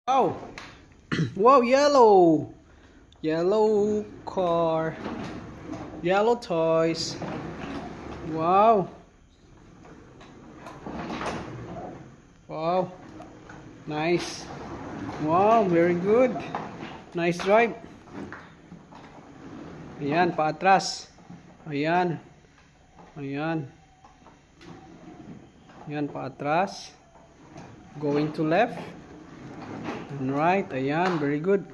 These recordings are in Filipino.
Wow! Wow, yellow! Yellow car. Yellow toys. Wow! Wow! Nice! Wow, very good! Nice drive! Ayan, paatras. Ayan. Ayan. Ayan, paatras. Going to left. And right. Ayan, very good.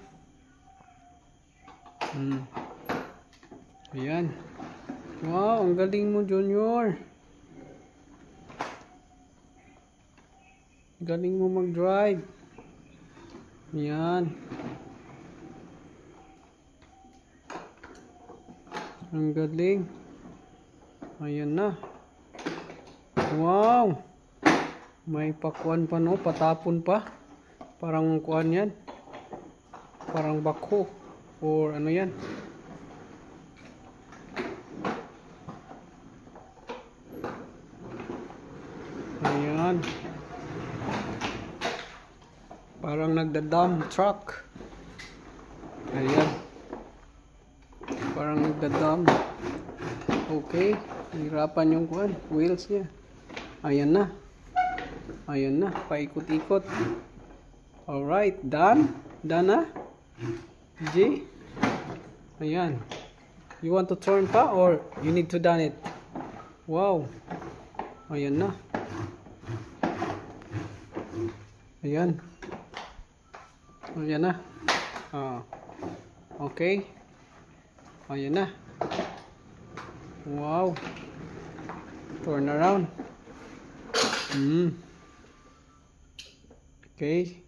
Ayan. Wow, ang galing mo, Junior. Galing mo mag-drive. Ayan. Ang galing. Ayan na. Wow. May pakuan pa, no? Patapon pa. Parang kuan yan. Parang bako. Or ano yan. Ayan. Parang nagda-dump truck. Ayan. Parang nagda-dump. Okay. Hirapan yung kuan. Wheels niya. Ayan na. Ayan na. Paikot-ikot. Alright. Done? Done na? G? Ayan. You want to turn pa or you need to done it? Wow. Ayan na. Ayan. Ayan na. Okay. Ayan na. Wow. Turn around. Okay.